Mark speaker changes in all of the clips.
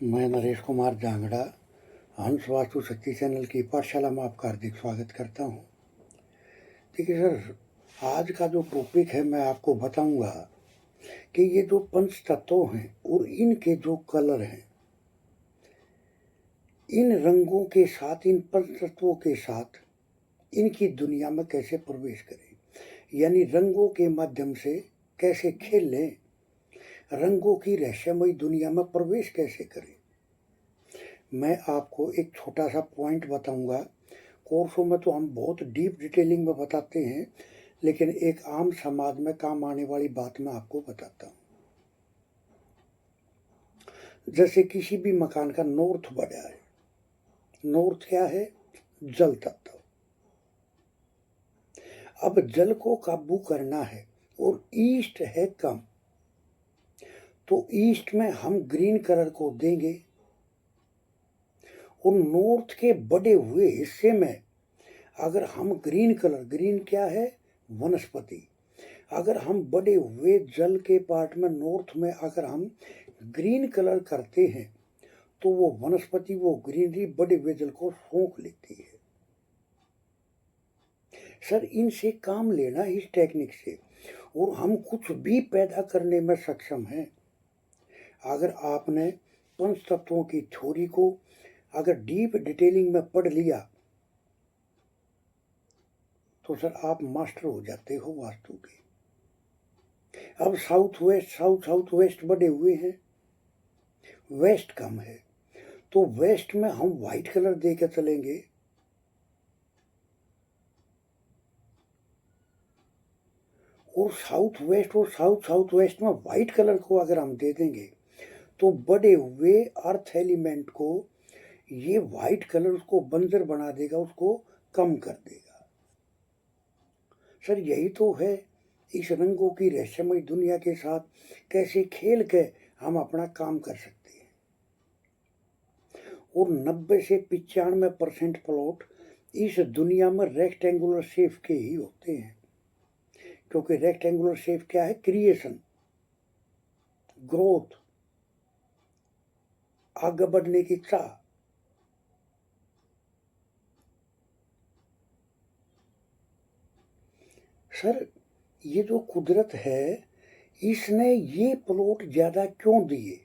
Speaker 1: मैं नरेश कुमार जांगड़ा हंस वास्तु शक्ति चैनल की पाठशाला में आपका हार्दिक स्वागत करता हूँ। देखिए सर, आज का जो टॉपिक है मैं आपको बताऊंगा कि ये जो पंच तत्व हैं और इनके जो कलर हैं, इन रंगों के साथ, इन पंच तत्वों के साथ इनकी दुनिया में कैसे प्रवेश करें, यानी रंगों के माध्यम से कैसे खेल लें, रंगों की रहस्यमयी दुनिया में प्रवेश कैसे करें। मैं आपको एक छोटा सा पॉइंट बताऊंगा। कोर्सों में तो हम बहुत डीप डिटेलिंग में बताते हैं, लेकिन एक आम समाज में काम आने वाली बात मैं आपको बताता हूँ। जैसे किसी भी मकान का नॉर्थ बढ़ा है। नॉर्थ क्या है? जल तत्व। अब जल को काबू करना है और ईस्ट है कम, तो ईस्ट में हम ग्रीन कलर को देंगे और नॉर्थ के बढ़े हुए हिस्से में अगर हम ग्रीन कलर, ग्रीन क्या है? वनस्पति। अगर हम बढ़े हुए जल के पार्ट में नॉर्थ में अगर हम ग्रीन कलर करते हैं तो वो वनस्पति, वो ग्रीनरी बढ़े हुए जल को सोख लेती है। सर, इनसे काम लेना इस टेक्निक से, और हम कुछ भी पैदा करने में सक्षम हैं। अगर आपने पंच तत्वों की थ्योरी को अगर डीप डिटेलिंग में पढ़ लिया तो सर आप मास्टर हो जाते हो वास्तु के। अब साउथ वेस्ट बढ़े हुए हैं, वेस्ट कम है, तो वेस्ट में हम व्हाइट कलर दे के चलेंगे। और साउथ वेस्ट में व्हाइट कलर को अगर हम दे देंगे तो बढ़े हुए अर्थ एलिमेंट को ये व्हाइट कलर उसको बंजर बना देगा, उसको कम कर देगा। सर, यही तो है इस रंगों की रहस्यमय दुनिया के साथ कैसे खेल के हम अपना काम कर सकते हैं। और 90 से 95% प्लॉट इस दुनिया में रेक्टेंगुलर शेप के ही होते हैं, क्योंकि रेक्टेंगुलर शेप क्या है? क्रिएशन, ग्रोथ, आगे बढ़ने की चाह। सर, ये जो कुदरत है इसने ये प्लॉट ज्यादा क्यों दिए?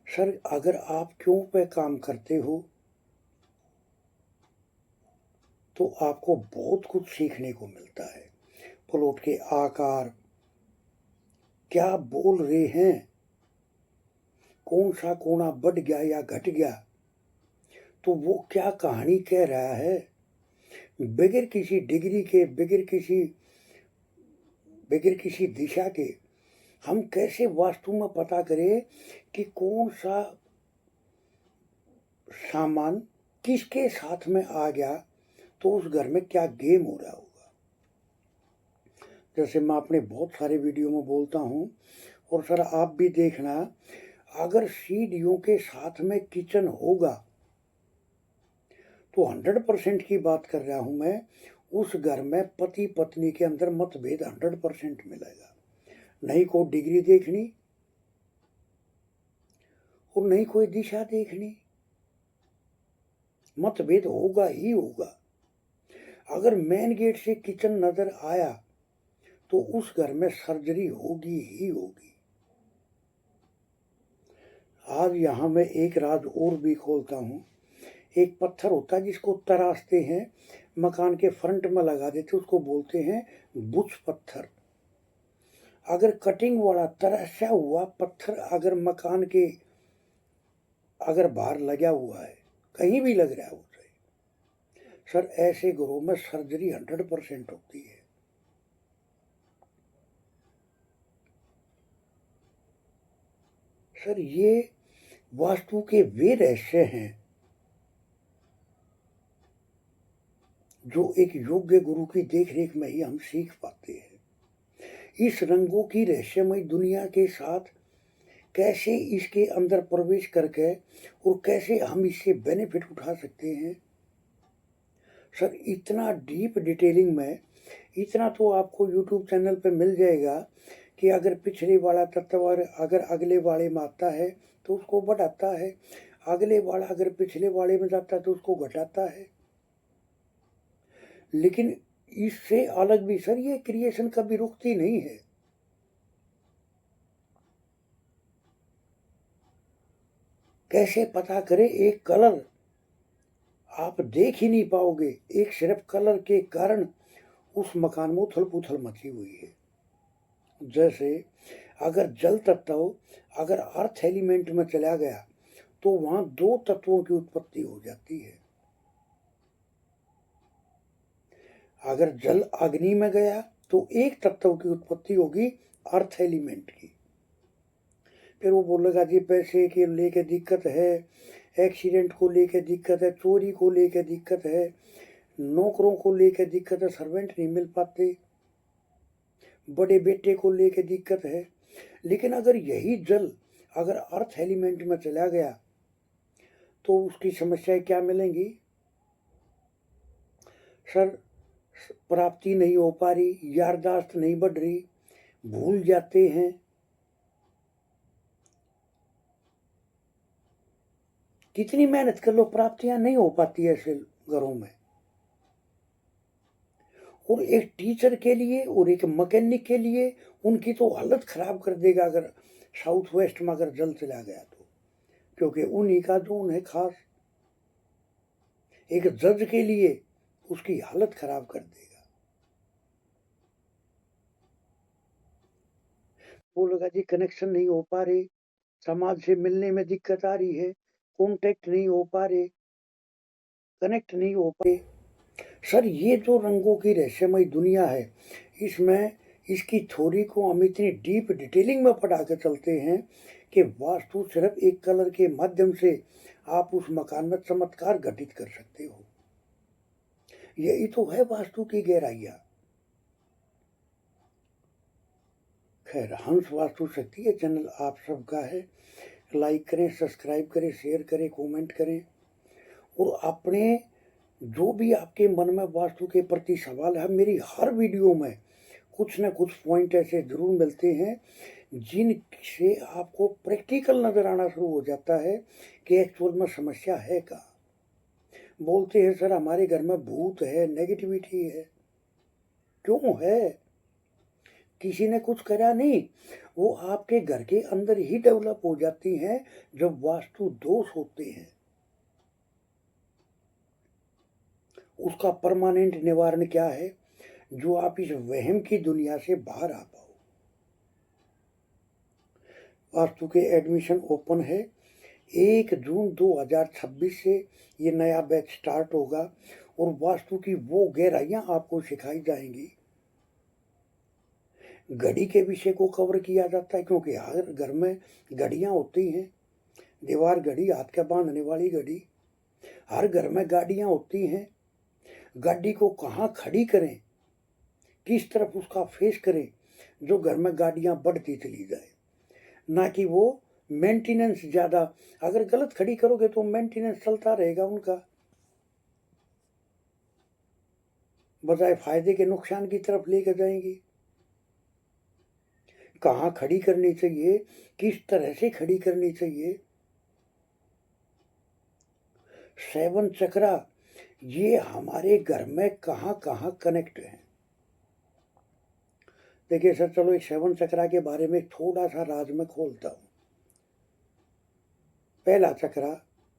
Speaker 1: सर, अगर आप क्यों पे काम करते हो तो आपको बहुत कुछ सीखने को मिलता है। प्लॉट के आकार, क्या बोल रहे हैं, कौन सा कोना बढ़ गया या घट गया, तो वो क्या कहानी कह रहा है। बगैर किसी डिग्री के, बगैर किसी दिशा के हम कैसे वास्तु में पता करें कि कौन सा सामान किसके साथ में आ गया, तो उस घर में क्या गेम हो रहा होगा। जैसे मैं अपने बहुत सारे वीडियो में बोलता हूँ, और सर आप भी देखना, अगर सीढ़ियों के साथ में किचन होगा तो 100% की बात कर रहा हूं मैं, उस घर में पति पत्नी के अंदर मतभेद 100% मिलेगा। नहीं कोई डिग्री देखनी और नहीं कोई दिशा देखनी, मतभेद होगा ही होगा। अगर मेन गेट से किचन नजर आया तो उस घर में सर्जरी होगी ही होगी। आज यहां मैं एक राज और भी खोलता हूं। एक पत्थर होता है जिसको तराशते हैं, मकान के फ्रंट में लगा देते, उसको बोलते हैं बुच पत्थर। अगर कटिंग वाला तराशा हुआ पत्थर अगर मकान के अगर बाहर लगा हुआ है, कहीं भी लग रहा है उसे, सर ऐसे घरों में सर्जरी 100% होती है। सर, ये वास्तु के वे रहस्य हैं जो एक योग्य गुरु की देखरेख में ही हम सीख पाते हैं। इस रंगों की रहस्यमय दुनिया के साथ कैसे इसके अंदर प्रवेश करके और कैसे हम इससे बेनिफिट उठा सकते हैं। सर, इतना डीप डिटेलिंग में, इतना तो आपको यूट्यूब चैनल पे मिल जाएगा कि अगर पिछले वाला तत्व और अगर अगले वाले में आता है तो उसको बढ़ाता है, अगले वाला अगर पिछले वाले में जाता है तो उसको घटाता है। लेकिन इससे अलग भी सर ये क्रिएशन कभी रुकती नहीं है। कैसे पता करें? एक कलर आप देख ही नहीं पाओगे, एक सिर्फ कलर के कारण उस मकान में उथल पुथल मची हुई है। जैसे अगर जल तत्व अगर अर्थ एलिमेंट में चला गया तो वहां दो तत्वों की उत्पत्ति हो जाती है। अगर जल अग्नि में गया तो एक तत्व की उत्पत्ति होगी अर्थ एलिमेंट की। फिर वो बोलेगा जी पैसे के लेके दिक्कत है, एक्सीडेंट को लेके दिक्कत है, चोरी को लेके दिक्कत है, नौकरों को लेके दिक्कत है, सर्वेंट नहीं मिल पाते, बड़े बेटे को लेके दिक्कत है। लेकिन अगर यही जल अगर अर्थ एलिमेंट में चला गया तो उसकी समस्याएं क्या मिलेंगी? सर प्राप्ति नहीं हो पा रही, याददाश्त नहीं बढ़ रही, भूल जाते हैं, कितनी मेहनत कर लो प्राप्तियां नहीं हो पाती ऐसे घरों में। और एक टीचर के लिए और एक मैकेनिक के लिए उनकी तो हालत खराब कर देगा अगर साउथ वेस्ट में अगर जल चला गया तो, क्योंकि उन्हीं का जोन है खास। एक जज के लिए उसकी हालत खराब कर देगा। बोलेगा जी कनेक्शन नहीं हो पा रहे, समाज से मिलने में दिक्कत आ रही है, कॉन्टेक्ट नहीं हो पा रहे, कनेक्ट नहीं हो पाए। सर ये जो रंगों की रहस्यमय दुनिया है, इसमें इसकी थ्योरी को हम इतनी डीप डिटेलिंग में पढ़ा के चलते हैं कि वास्तु सिर्फ एक कलर के माध्यम से आप उस मकान में चमत्कार घटित कर सकते हो। यही तो है वास्तु की गहराइयाँ। खैर, हंस वास्तु शक्ति ये चैनल आप सबका है। लाइक करें, सब्सक्राइब करें, शेयर करें, कमेंट करें, और अपने जो भी आपके मन में वास्तु के प्रति सवाल है, मेरी हर वीडियो में कुछ ना कुछ पॉइंट ऐसे जरूर मिलते हैं जिनसे आपको प्रैक्टिकल नजर आना शुरू हो जाता है कि एक्चुअल में समस्या है क्या। बोलते हैं सर हमारे घर में भूत है, नेगेटिविटी है। क्यों है? किसी ने कुछ करा नहीं, वो आपके घर के अंदर ही डेवलप हो जाती हैं जब वास्तु दोष होते हैं। उसका परमानेंट निवारण क्या है? जो आप इस वहम की दुनिया से बाहर आ पाओ। वास्तु के एडमिशन ओपन है। 1 जून 2026 से ये नया बैच स्टार्ट होगा और वास्तु की वो गहराइयां आपको सिखाई जाएंगी। घड़ी के विषय को कवर किया जाता है क्योंकि हर घर में घड़ियां होती हैं। दीवार घड़ी, हाथ के बांधने वाली घड़ी। हर घर में गाड़ियां होती हैं। गाड़ी को कहाँ खड़ी करें, किस तरफ उसका फेस करें जो घर में गाड़ियां बढ़ती चली जाए, ना कि वो मेंटेनेंस ज़्यादा। अगर गलत खड़ी करोगे तो मेंटेनेंस चलता रहेगा उनका, बजाय फायदे के नुकसान की तरफ लेकर जाएंगी। कहाँ खड़ी करनी चाहिए, किस तरह से खड़ी करनी चाहिए। 7 चक्रा ये हमारे घर में कहाँ कहाँ कनेक्ट है। देखिए सर, चलो एक 7 चक्रा के बारे में थोड़ा सा राज में खोलता हूँ। पहला चक्रा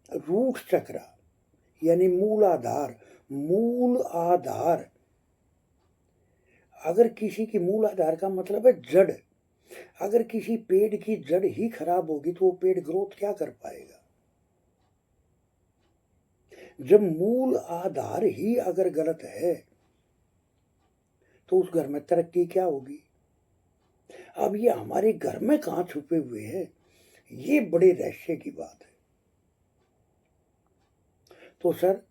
Speaker 1: रूट चक्रा, यानी मूल आधार। मूल आधार, अगर किसी की मूल आधार का मतलब है जड़। अगर किसी पेड़ की जड़ ही खराब होगी तो वो पेड़ ग्रोथ क्या कर पाएगा? जब मूल आधार ही अगर गलत है तो उस घर में तरक्की क्या होगी? अब ये हमारे घर में कहाँ छुपे हुए हैं, ये बड़े रहस्य की बात है। तो सर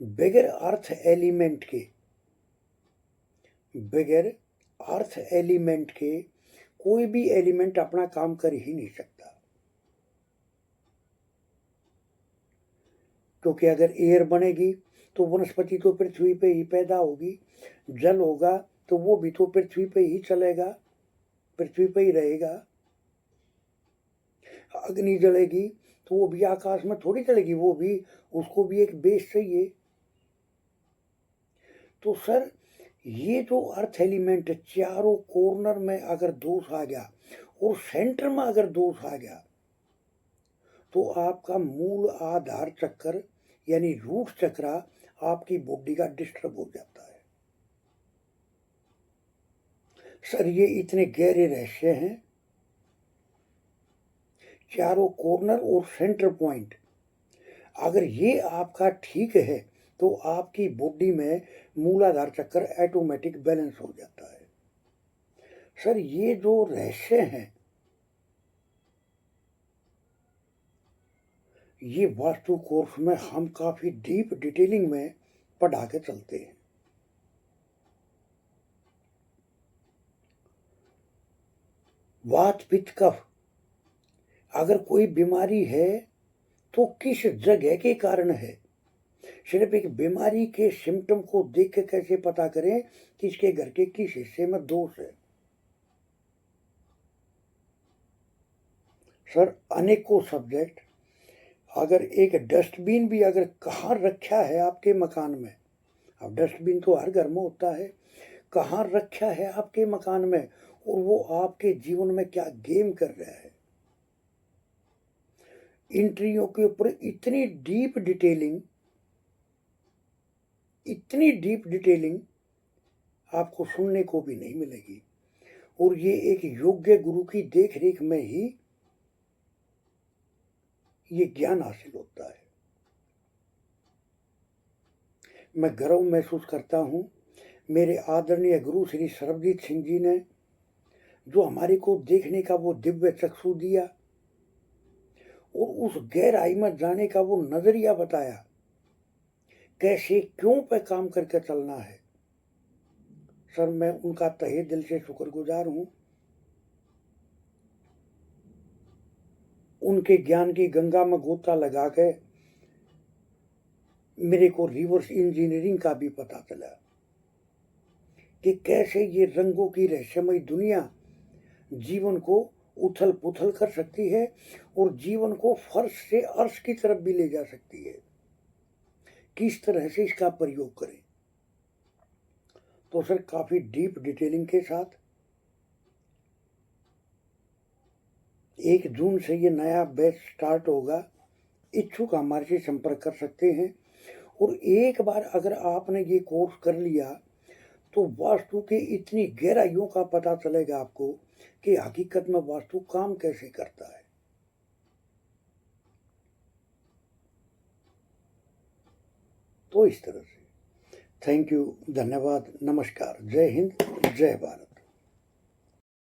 Speaker 1: बगैर अर्थ एलिमेंट के, बगैर अर्थ एलिमेंट के कोई भी एलिमेंट अपना काम कर ही नहीं सकता। क्योंकि अगर एयर बनेगी तो वनस्पति तो पृथ्वी पे ही पैदा होगी, जल होगा तो वो भी तो पृथ्वी पे ही चलेगा, पृथ्वी पे ही रहेगा। अग्नि जलेगी तो वो भी आकाश में थोड़ी चलेगी, वो भी, उसको भी एक बेस चाहिए। तो सर ये जो अर्थ एलिमेंट है, चारों कॉर्नर में अगर दोष आ गया और सेंटर में अगर दोष आ गया तो आपका मूल आधार चक्र यानी रूट चक्रा आपकी बॉडी का डिस्टर्ब हो जाता है। सर ये इतने गहरे रहस्य हैं, चारों कॉर्नर और सेंटर पॉइंट अगर ये आपका ठीक है तो आपकी बॉडी में मूलाधार चक्र ऑटोमेटिक बैलेंस हो जाता है। सर ये जो रहस्य हैं, ये वास्तु कोर्स में हम काफी डीप डिटेलिंग में पढ़ा के चलते हैं। वात पित्त कफ अगर कोई बीमारी है तो किस जगह के कारण है? सिर्फ एक बीमारी के सिम्टम को देख के कैसे पता करें कि इसके घर के किस हिस्से में दोष है? सर अनेकों सब्जेक्ट, अगर एक डस्टबिन भी अगर कहाँ रखा है आपके मकान में, अब डस्टबिन तो हर घर में होता है, कहाँ रखा है आपके मकान में और वो आपके जीवन में क्या गेम कर रहा है, इंट्रियों के ऊपर इतनी डीप डिटेलिंग आपको सुनने को भी नहीं मिलेगी। और ये एक योग्य गुरु की देख रेख में ही ये ज्ञान हासिल होता है। मैं गर्व महसूस करता हूँ मेरे आदरणीय गुरु श्री सर्वजीत सिंह जी ने जो हमारे को देखने का वो दिव्य चक्षु दिया और उस गहराई में जाने का वो नजरिया बताया, कैसे क्यों पे काम करके चलना है। सर मैं उनका तहे दिल से शुक्रगुजार हूँ। उनके ज्ञान की गंगा में गोता लगा के मेरे को रिवर्स इंजीनियरिंग का भी पता चला कि कैसे ये रंगों की रहस्यमय दुनिया जीवन को उथल पुथल कर सकती है और जीवन को फर्श से अर्श की तरफ भी ले जा सकती है। किस तरह से इसका प्रयोग करें? तो सर काफी डीप डिटेलिंग के साथ 1 जून से ये नया बैच स्टार्ट होगा। इच्छुक हमारे से संपर्क कर सकते हैं। और एक बार अगर आपने ये कोर्स कर लिया तो वास्तु के इतनी गहराइयों का पता चलेगा आपको कि हकीकत में वास्तु काम कैसे करता है। तो इस तरह से थैंक यू, धन्यवाद, नमस्कार, जय हिंद, जय भारत।